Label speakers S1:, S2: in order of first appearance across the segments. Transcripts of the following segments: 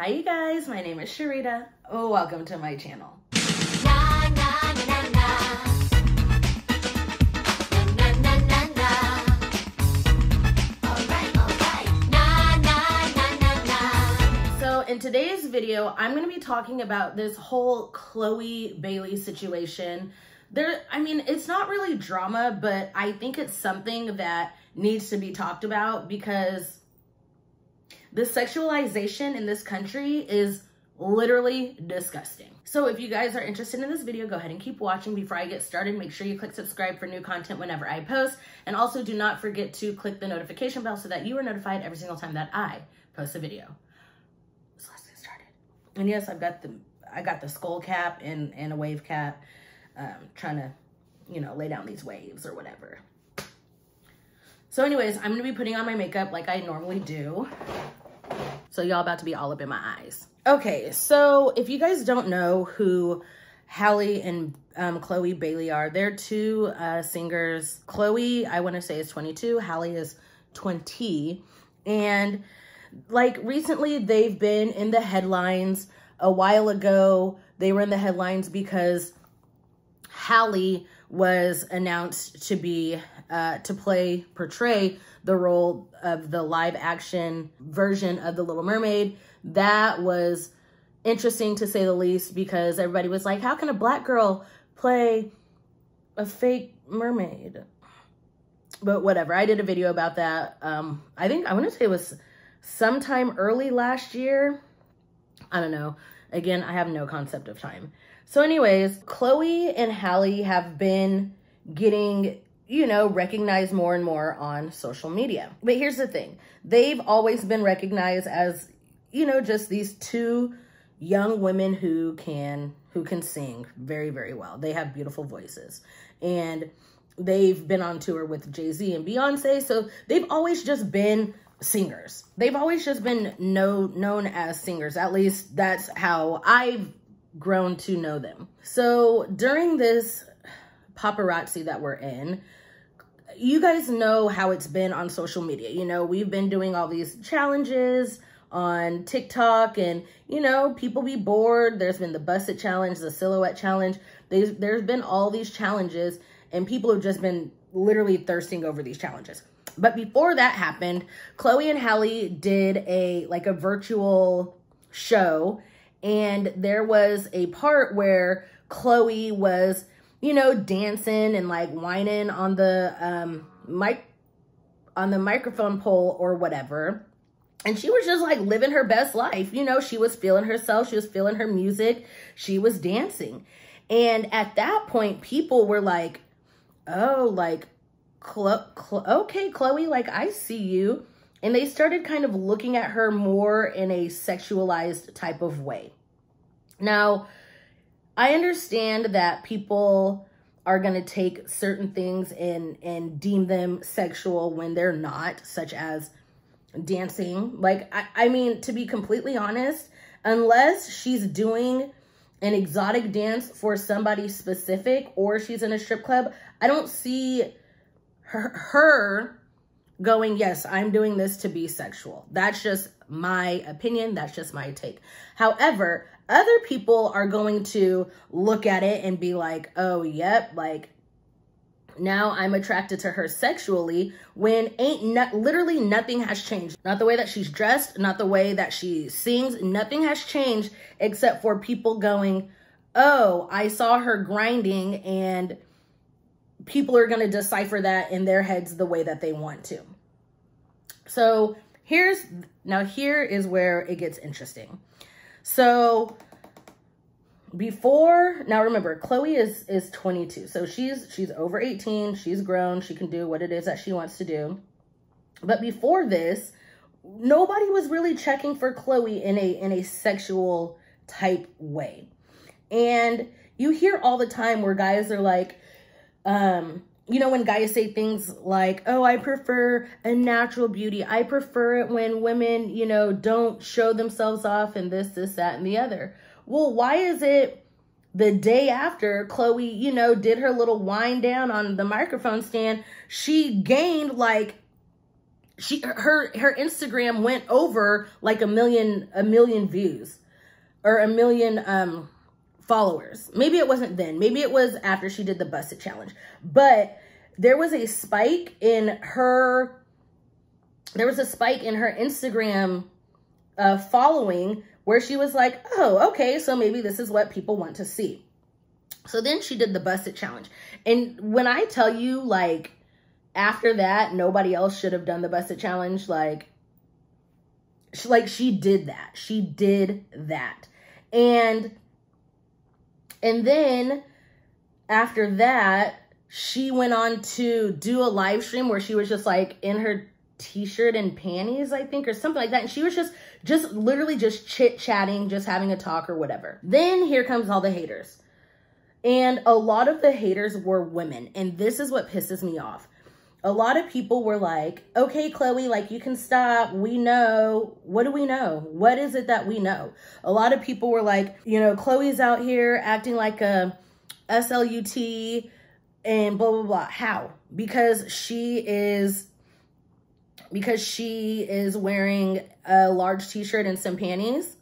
S1: Hi you guys, my name is Cherita. Oh, welcome to my channel. So in today's video, I'm going to be talking about this whole Chloe Bailey situation. It's not really drama, but I think it's something that needs to be talked about because the sexualization in this country is literally disgusting. So if you guys are interested in this video, go ahead and keep watching. Before I get started, make sure you click subscribe for new content whenever I post. And also do not forget to click the notification bell so that you are notified every single time that I post a video. So let's get started. And yes, I got the skull cap and a wave cap, trying to, lay down these waves or whatever. So anyways, I'm gonna be putting on my makeup like I normally do. So y'all about to be all up in my eyes. Okay, so if you guys don't know who Halle and Chloe Bailey are, they're two singers. Chloe, I want to say, is 22. Halle is 20. And like recently, they've been in the headlines. A while ago, they were in the headlines because Halle was announced to be portray the role of the live action version of The Little Mermaid. That was interesting to say the least because everybody was like, how can a black girl play a fake mermaid? But whatever, I did a video about that. I want to say it was sometime early last year. I don't know. Again, I have no concept of time. So anyways, Chloe and Halle have been getting recognized more and more on social media. But here's the thing. They've always been recognized as, just these two young women who can sing very, very well. They have beautiful voices. And they've been on tour with Jay-Z and Beyonce. So they've always just been singers. They've always just been known as singers. At least that's how I've grown to know them. So during this paparazzi that we're in, you guys know how it's been on social media. We've been doing all these challenges on TikTok and, people be bored. There's been the busted challenge, the silhouette challenge. There's been all these challenges and people have just been literally thirsting over these challenges. But before that happened, Chloe and Halle did a virtual show, and there was a part where Chloe was dancing and whining on the microphone pole or whatever. And she was just living her best life. She was feeling herself. She was feeling her music. She was dancing. And at that point, people were like, oh, okay, Chloe, I see you. And they started kind of looking at her more in a sexualized type of way. Now, I understand that people are going to take certain things and deem them sexual when they're not, such as dancing. To be completely honest, unless she's doing an exotic dance for somebody specific or she's in a strip club, I don't see her going, yes, I'm doing this to be sexual. That's just my opinion. That's just my take. However, other people are going to look at it and be like, oh, yep, now I'm attracted to her sexually when literally nothing has changed. Not the way that she's dressed, not the way that she sings. Nothing has changed except for people going, oh, I saw her grinding, and people are going to decipher that in their heads the way that they want to. So here is where it gets interesting. So now remember, Chloe is 22. So she's over 18. She's grown. She can do what it is that she wants to do. But before this, nobody was really checking for Chloe in a sexual type way. And you hear all the time where guys are like, when guys say things like, oh, I prefer a natural beauty. I prefer it when women, don't show themselves off and this, that, and the other. Well, why is it the day after Chloe, did her little wind down on the microphone stand, she gained her Instagram went over like a million views or a million followers. Maybe it wasn't then. Maybe it was after she did the busted challenge. But there was a spike in her Instagram following where she was like, oh, okay, so maybe this is what people want to see. So then she did the busted challenge. And when I tell you, like, after that, nobody else should have done the busted challenge, like she did that. She did that. And then after that, she went on to do a live stream where she was just like in her t-shirt and panties, I think, or something like that. And she was just literally just chit-chatting, just having a talk or whatever. Then here comes all the haters. And a lot of the haters were women. And this is what pisses me off. A lot of people were like, okay, Chloe, like, you can stop. We know. What do we know? What is it that we know? A lot of people were like, you know, Chloe's out here acting like a SLUT and blah, blah, blah. How? Because she is wearing a large t-shirt and some panties.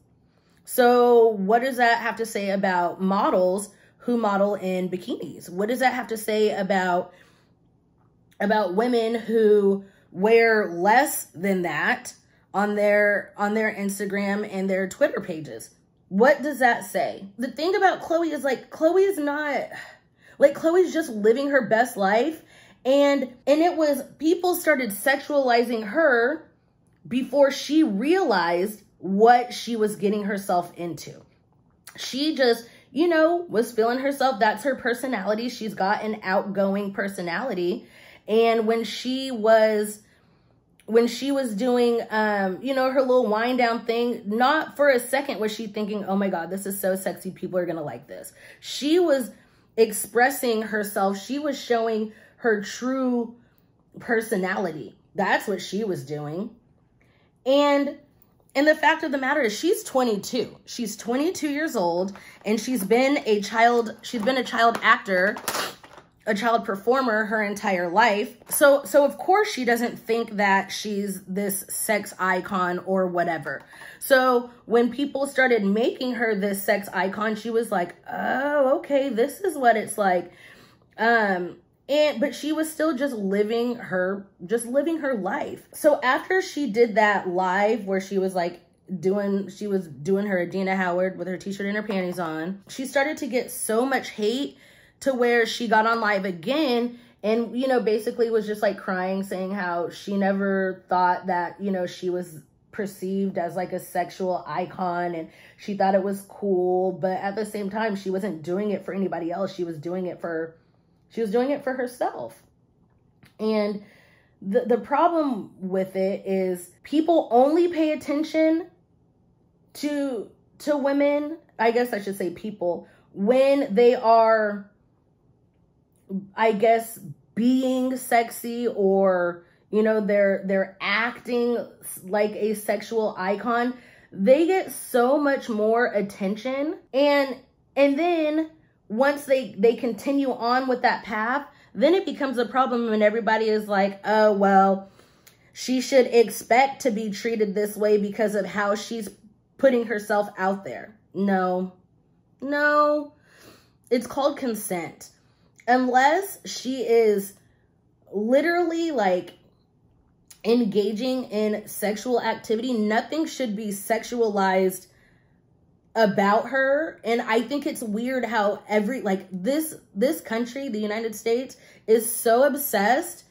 S1: So what does that have to say about models who model in bikinis? What does that have to say about women who wear less than that on their Instagram and their Twitter pages? What does that say? The thing about Chloe is, like, Chloe's just living her best life. And it was, people started sexualizing her before she realized what she was getting herself into. She just, you know, was feeling herself. That's her personality. She's got an outgoing personality. And when she was doing, you know, her little wind down thing, not for a second was she thinking, oh my God, this is so sexy. People are going to like this. She was expressing herself. She was showing her true personality. That's what she was doing. And the fact of the matter is, she's 22. She's 22 years old, and she's been a child actor, a child performer her entire life. So of course she doesn't think that she's this sex icon or whatever. So when people started making her this sex icon, she was like, oh, okay, this is what it's like. But she was still just living her life. So after she did that live where she was like doing her Adina Howard with her t-shirt and her panties on, she started to get so much hate to where she got on live again and, you know, basically was just like crying, saying how she never thought that, you know, she was perceived as like a sexual icon and she thought it was cool. But at the same time, she wasn't doing it for anybody else. She was doing it for herself. And the problem with it is people only pay attention to women, I guess I should say people, when they are, I guess, being sexy or, you know, they're acting like a sexual icon. They get so much more attention. And then once they continue on with that path, then it becomes a problem when everybody is like, oh, well, she should expect to be treated this way because of how she's putting herself out there. No, it's called consent. Unless she is literally like engaging in sexual activity, nothing should be sexualized about her. And I think it's weird how this country, the United States, is so obsessed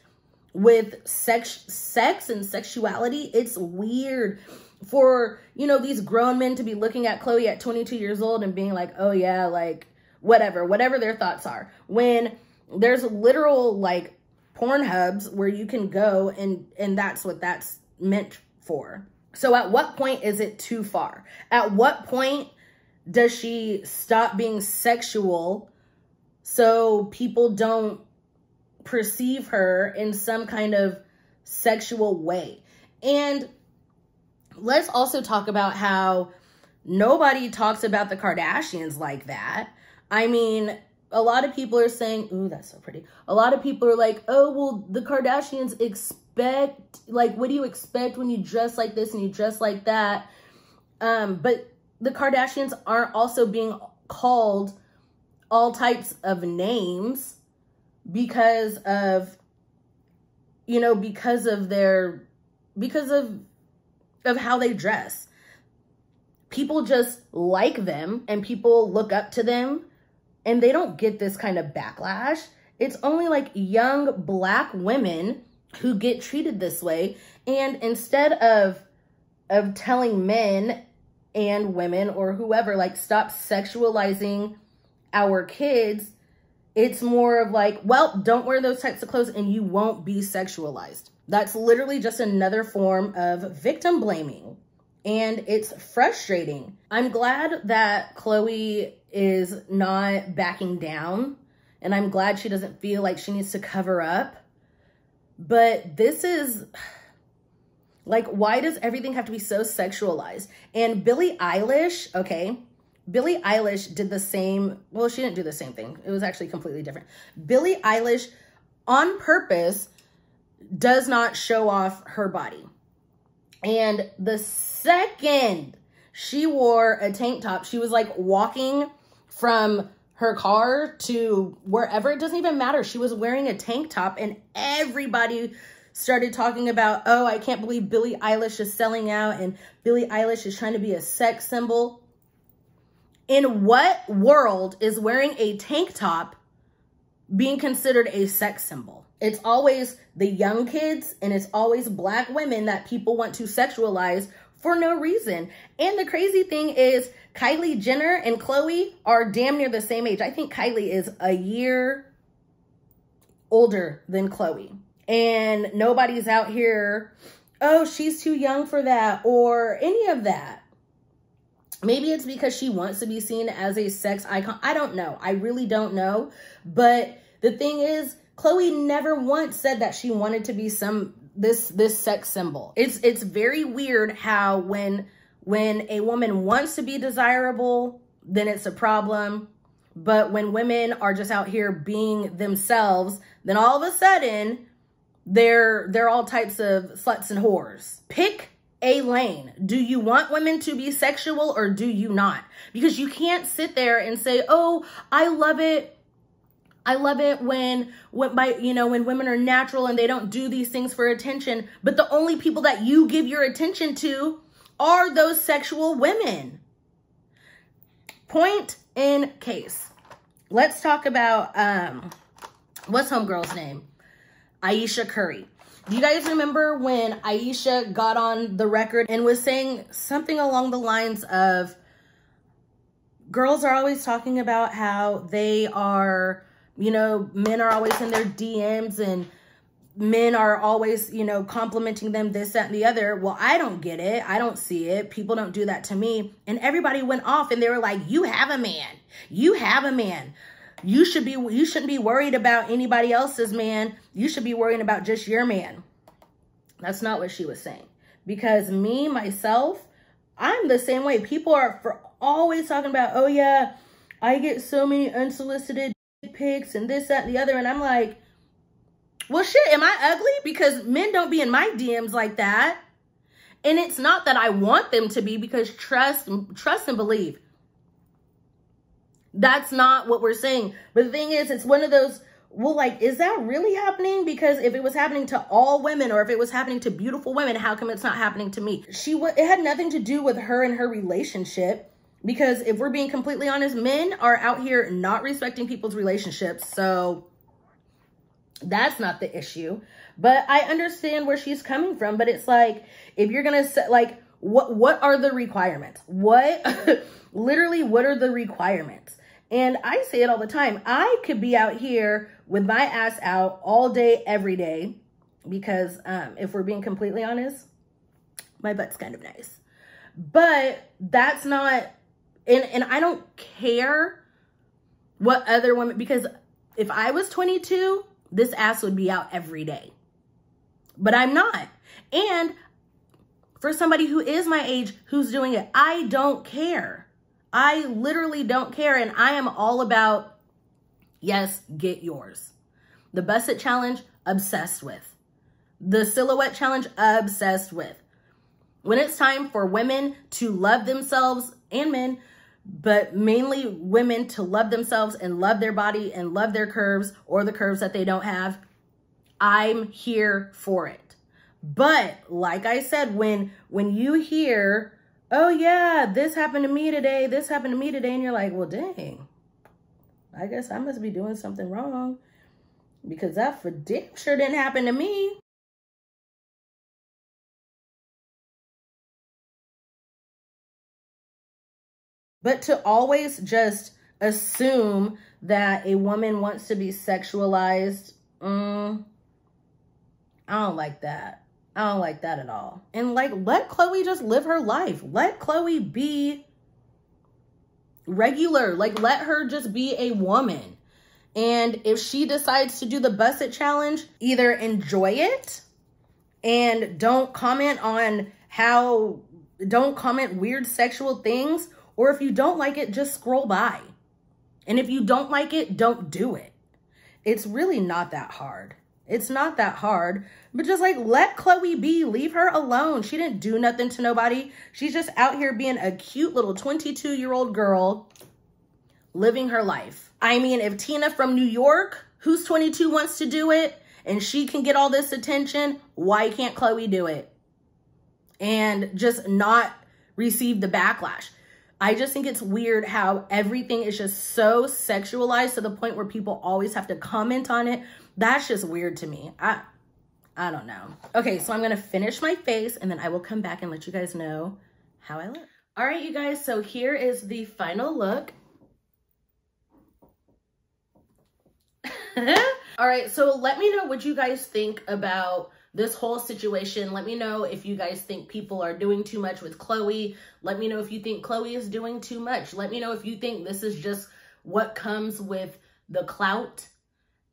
S1: with sex and sexuality. It's weird for, you know, these grown men to be looking at Chloe at 22 years old and being like, oh yeah, like whatever their thoughts are, when there's literal like porn hubs where you can go and that's what that's meant for. So at what point is it too far? At what point does she stop being sexual so people don't perceive her in some kind of sexual way? And let's also talk about how nobody talks about the Kardashians like that. I mean, a lot of people are saying, ooh, that's so pretty. A lot of people are like, oh, well, the Kardashians expect? Like, what do you expect when you dress like this and you dress like that? But the Kardashians aren't also being called all types of names because of, you know, because of how they dress. People just like them and people look up to them, and they don't get this kind of backlash. It's only like young Black women who get treated this way. And instead of telling men and women or whoever, like, stop sexualizing our kids, it's more of like, well, don't wear those types of clothes and you won't be sexualized. That's literally just another form of victim blaming. And it's frustrating. I'm glad that Khloe is not backing down. And I'm glad she doesn't feel like she needs to cover up. But this is, like, why does everything have to be so sexualized? And Billie Eilish, okay, Billie Eilish did the same. Well, she didn't do the same thing. It was actually completely different. Billie Eilish, on purpose, does not show off her body. And the second she wore a tank top, she was like walking from her car to wherever, it doesn't even matter. She was wearing a tank top and everybody started talking about, oh, I can't believe Billie Eilish is selling out and Billie Eilish is trying to be a sex symbol. In what world is wearing a tank top being considered a sex symbol? It's always the young kids and it's always Black women that people want to sexualize for no reason. And the crazy thing is Kylie Jenner and Khloe are damn near the same age. I think Kylie is a year older than Khloe. And nobody's out here, oh, she's too young for that or any of that. Maybe it's because she wants to be seen as a sex icon. I don't know. I really don't know. But the thing is, Khloe never once said that she wanted to be this sex symbol. It's very weird how when a woman wants to be desirable, then it's a problem. But when women are just out here being themselves, then all of a sudden they're all types of sluts and whores. Pick a lane. Do you want women to be sexual or do you not? Because you can't sit there and say, oh, I love it. I love it when women are natural and they don't do these things for attention. But the only people that you give your attention to are those sexual women. Point in case. Let's talk about, what's homegirl's name? Aisha Curry. Do you guys remember when Aisha got on the record and was saying something along the lines of, girls are always talking about how they are, men are always in their DMs and men are always, complimenting them, this, that, and the other. Well, I don't get it. I don't see it. People don't do that to me. And everybody went off and they were like, you have a man. You have a man. You shouldn't be worried about anybody else's man. You should be worrying about just your man. That's not what she was saying. Because me, myself, I'm the same way. People are always talking about, oh yeah, I get so many unsolicited pics and this, that, and the other. And I'm like, well, shit, am I ugly? Because men don't be in my DMs like that. And it's not that I want them to be, because trust and believe. That's not what we're saying. But the thing is, it's one of those, well, like, is that really happening? Because if it was happening to all women or if it was happening to beautiful women, how come it's not happening to me? It had nothing to do with her and her relationship. Because if we're being completely honest, men are out here not respecting people's relationships. So that's not the issue. But I understand where she's coming from. But it's like, if you're going to say, like, what are the requirements? Literally, what are the requirements? And I say it all the time. I could be out here with my ass out all day, every day. Because if we're being completely honest, my butt's kind of nice. But that's not, and I don't care what other women, because if I was 22, this ass would be out every day. But I'm not. And for somebody who is my age, who's doing it, I don't care. I literally don't care. And I am all about, yes, get yours. The Busset Challenge, obsessed with. The silhouette challenge, obsessed with. When it's time for women to love themselves, and men, but mainly women to love themselves and love their body and love their curves or the curves that they don't have, I'm here for it. But like I said, when you hear, oh yeah, this happened to me today, this happened to me today, and you're like, well, dang, I guess I must be doing something wrong because that for damn sure didn't happen to me. But to always just assume that a woman wants to be sexualized, I don't like that. I don't like that at all. And like, let Chloe just live her life. Let Chloe be regular. Like, let her just be a woman. And if she decides to do the Bust It challenge, either enjoy it and don't comment weird sexual things, or if you don't like it, just scroll by. And if you don't like it, don't do it. It's really not that hard. It's not that hard, but just like, let Chloe be, leave her alone. She didn't do nothing to nobody. She's just out here being a cute little 22-year-old girl living her life. I mean, if Tina from New York, who's 22, wants to do it and she can get all this attention, why can't Chloe do it? And just not receive the backlash. I just think it's weird how everything is just so sexualized to the point where people always have to comment on it. That's just weird to me. I don't know. Okay, so I'm going to finish my face and then I will come back and let you guys know how I look. All right, you guys, so here is the final look. All right, so let me know what you guys think about this whole situation. Let me know if you guys think people are doing too much with Chloe. Let me know if you think Chloe is doing too much. Let me know if you think this is just what comes with the clout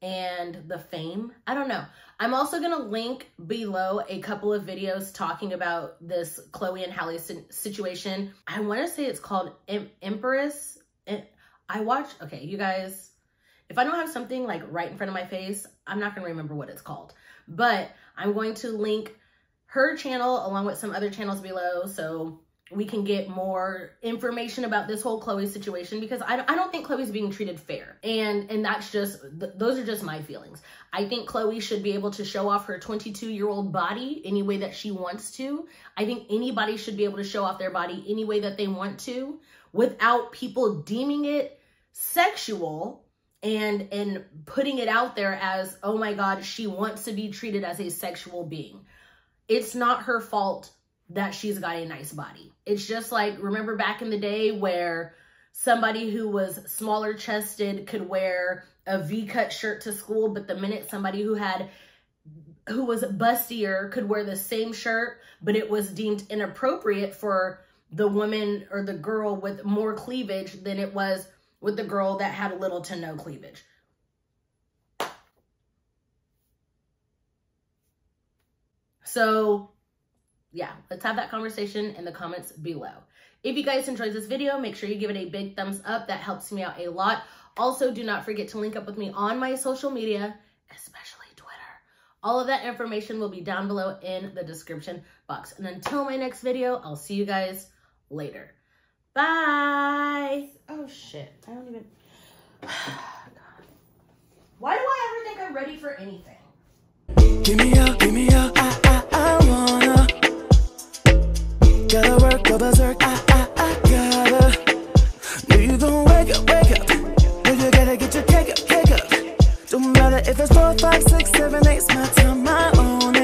S1: and the fame. I don't know. I'm also going to link below a couple of videos talking about this Chloe and Halle situation. I want to say it's called Empress. Okay, you guys, if I don't have something like right in front of my face, I'm not going to remember what it's called. But I'm going to link her channel along with some other channels below so we can get more information about this whole Chloe situation, because I don't think Chloe's being treated fair. And that's just, those are just my feelings. I think Chloe should be able to show off her 22-year-old body any way that she wants to. I think anybody should be able to show off their body any way that they want to without people deeming it sexual and putting it out there as, oh my God, she wants to be treated as a sexual being. It's not her fault that she's got a nice body. It's just like, remember back in the day where somebody who was smaller chested could wear a V-cut shirt to school, but the minute somebody who was bustier could wear the same shirt, but it was deemed inappropriate for the woman or the girl with more cleavage than it was with the girl that had little to no cleavage. So yeah, let's have that conversation in the comments below. If you guys enjoyed this video, make sure you give it a big thumbs up. That helps me out a lot. Also, do not forget to link up with me on my social media, especially Twitter. All of that information will be down below in the description box. And until my next video, I'll see you guys later. Bye. Oh shit, I don't even, God. Why do I ever think I'm ready for anything?
S2: Give me up, I wanna. Gotta work, go berserk, I gotta. Know you gon' wake up. Know you gotta get your cake up. Don't matter if it's 4, 5, 6, 7, 8, it's my time, my own.